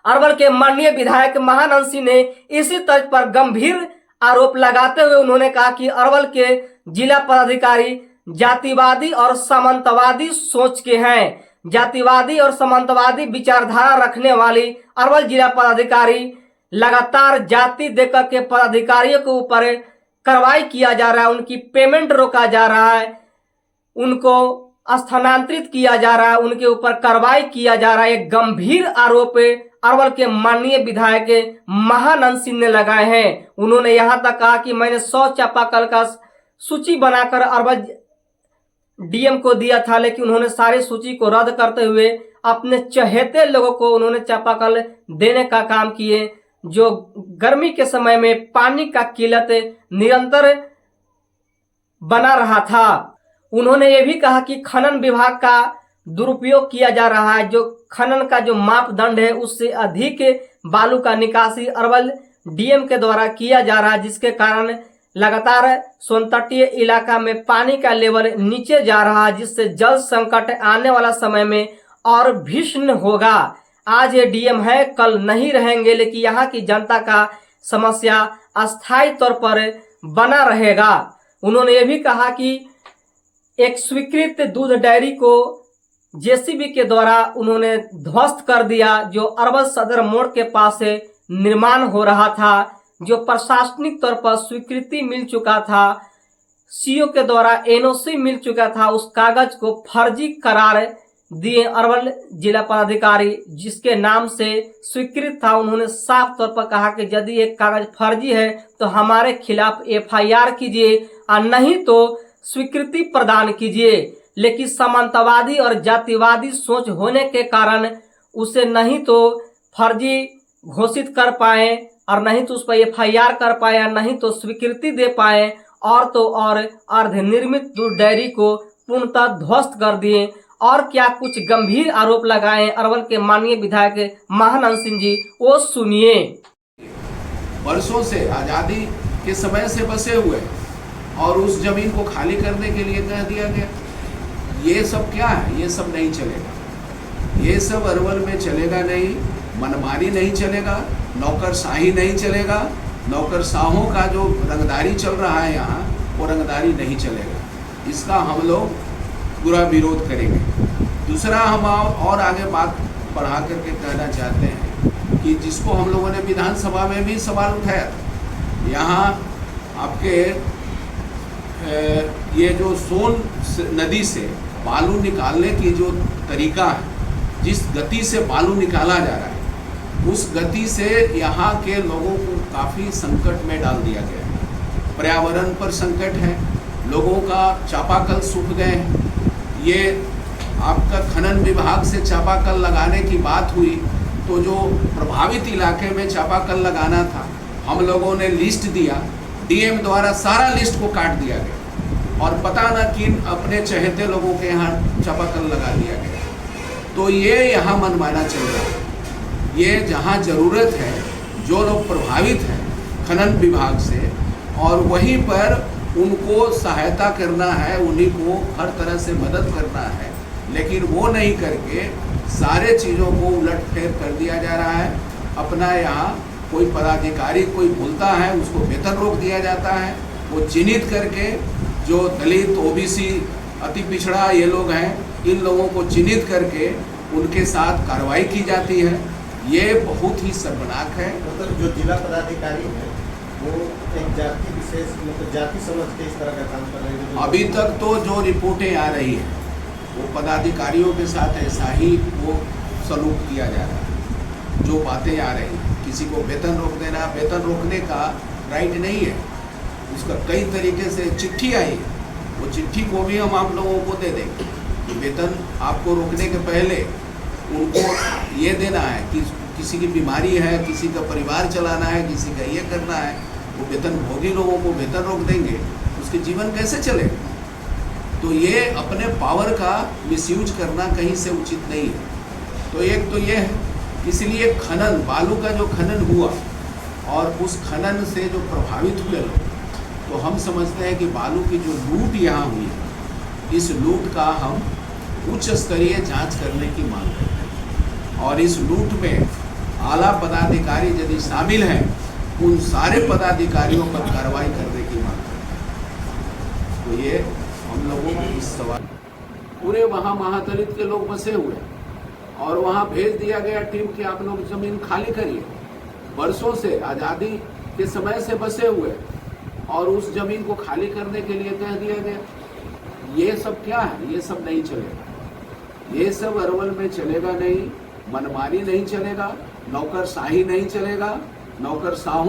अरवल के माननीय विधायक महानंद सिंह ने इसी तर्ज पर गंभीर आरोप लगाते हुए उन्होंने कहा कि अरवल के जिला पदाधिकारी जातिवादी और सामंतवादी सोच के हैं। जातिवादी और सामंतवादी विचारधारा रखने वाली अरवल जिला पदाधिकारी लगातार जाति देकर के पदाधिकारियों के ऊपर कार्रवाई किया जा रहा है, उनकी पेमेंट रोका जा रहा है, उनको स्थानांतरित किया जा रहा है, उनके ऊपर कार्रवाई किया जा रहा है। एक गंभीर आरोप अरवल के माननीय विधायक महानंद सिंह ने लगाए हैं। उन्होंने यहां तक कहा कि मैंने 100 चापाकल का सूची बनाकर अरवल डीएम को दिया था, लेकिन उन्होंने सारी सूची को रद्द करते हुए अपने चहेते लोगों को उन्होंने चापाकल देने का काम किए। जो गर्मी के समय में पानी का किल्लत निरंतर बना रहा था। उन्होंने ये भी कहा कि खनन विभाग का दुरुपयोग किया जा रहा है। जो खनन का जो मापदंड है उससे अधिक बालू का निकासी अरवल डीएम के द्वारा किया जा रहा है, जिसके कारण लगातार सोनतटीय इलाका में पानी का लेवल नीचे जा रहा है, जिससे जल संकट आने वाला समय में और भीषण होगा। आज ये डीएम है, कल नहीं रहेंगे, लेकिन यहाँ की जनता का समस्या अस्थायी तौर पर बना रहेगा। उन्होंने ये भी कहा कि एक स्वीकृत दूध डेयरी को जेसीबी के द्वारा उन्होंने ध्वस्त कर दिया, जो अरवल सदर मोड़ के पास निर्माण हो रहा था, जो प्रशासनिक तौर पर स्वीकृति मिल चुका था, सीओ के द्वारा एनओसी मिल चुका था, उस कागज को फर्जी करार दिए अरवल जिला पदाधिकारी, जिसके नाम से स्वीकृत था। उन्होंने साफ तौर पर कहा कि यदि एक कागज फर्जी है तो हमारे खिलाफ एफआईआर कीजिए और नहीं तो स्वीकृति प्रदान कीजिए। लेकिन सामंतवादी और जातिवादी सोच होने के कारण उसे नहीं तो फर्जी घोषित कर पाए और नहीं तो उस पर एफआईआर कर पाए, नहीं तो स्वीकृति दे पाए, और तो और अर्धनिर्मित दूध डेयरी को पूर्णतः ध्वस्त कर दिए। और क्या कुछ गंभीर आरोप लगाए अरवल के माननीय विधायक महानंद सिंह जी, वो सुनिए। वर्षों से आजादी के समय से बसे हुए और उस जमीन को खाली करने के लिए कह दिया गया। ये सब क्या है? ये सब नहीं चलेगा। ये सब अरवल में चलेगा नहीं। मनमानी नहीं चलेगा, नौकरशाही नहीं चलेगा। नौकरशाहों का जो रंगदारी चल रहा है यहाँ, वो रंगदारी नहीं चलेगा। इसका हम लोग बुरा विरोध करेंगे। दूसरा, हम और आगे बात बढ़ा करके कहना चाहते हैं कि जिसको हम लोगों ने विधानसभा में भी सवाल उठाया था, यहाँ आपके ये जो सोन नदी से बालू निकालने की जो तरीका है, जिस गति से बालू निकाला जा रहा है, उस गति से यहाँ के लोगों को काफ़ी संकट में डाल दिया गया है। पर्यावरण पर संकट है, लोगों का चापाकल सूख गए हैं। ये आपका खनन विभाग से चापाकल लगाने की बात हुई तो जो प्रभावित इलाके में चापाकल लगाना था, हम लोगों ने लिस्ट दिया, डीएम द्वारा सारा लिस्ट को काट दिया गया और पता न किन अपने चहेते लोगों के यहाँ चापाकल लगा दिया गया। तो ये यहाँ मनमाना चल रहा है। ये जहाँ ज़रूरत है, जो लोग प्रभावित हैं खनन विभाग से, और वहीं पर उनको सहायता करना है, उन्हीं को हर तरह से मदद करना है, लेकिन वो नहीं करके सारे चीज़ों को उलटफेर कर दिया जा रहा है। अपना यहाँ कोई पदाधिकारी कोई भूलता है, उसको वेतन रोक दिया जाता है। वो चिन्हित करके जो दलित, ओबीसी, अति पिछड़ा ये लोग हैं, इन लोगों को चिन्हित करके उनके साथ कार्रवाई की जाती है। ये बहुत ही शर्मनाक है। मतलब जो जिला पदाधिकारी है वो एक जाति विशेष, मतलब जाति समझ के इस तरह का काम कर रहे हैं। अभी तक तो जो रिपोर्टें आ रही हैं, वो पदाधिकारियों के साथ ऐसा ही वो सलूक किया जा रहा है। जो बातें आ रही हैं, किसी को वेतन रोक देना, वेतन रोकने का राइट नहीं है। उसका कई तरीके से चिट्ठी आई है, वो चिट्ठी को भी हम आप लोगों को दे देंगे कि वेतन आपको रोकने के पहले उनको ये देना है कि किसी की बीमारी है, किसी का परिवार चलाना है, किसी का ये करना है, वो वेतन भोगी लोगों को वेतन रोक देंगे, उसके जीवन कैसे चलेगा? तो ये अपने पावर का मिसयूज करना कहीं से उचित नहीं है। तो एक तो ये है, इसलिए खनन, बालू का जो खनन हुआ और उस खनन से जो प्रभावित हुए लोग, तो हम समझते हैं कि बालू की जो लूट यहाँ हुई है, इस लूट का हम उच्च स्तरीय जांच करने की मांग करते हैं। और इस लूट में आला पदाधिकारी यदि शामिल हैं, उन सारे पदाधिकारियों पर कार्रवाई करने की मांग है। तो ये हम लोगों को इस सवाल, पूरे वहाँ महादलित के लोग बसे हुए हैं और वहाँ भेज दिया गया टीम कि आप लोग जमीन खाली करिए। वर्षों से आज़ादी के समय से बसे हुए और उस जमीन को खाली करने के लिए कह दिया गया। ये सब क्या है? ये सब नहीं चलेगा। ये सब अरवल में चलेगा नहीं, मनमानी नहीं चलेगा, नौकरशाही नहीं चलेगा, नौकरशाहों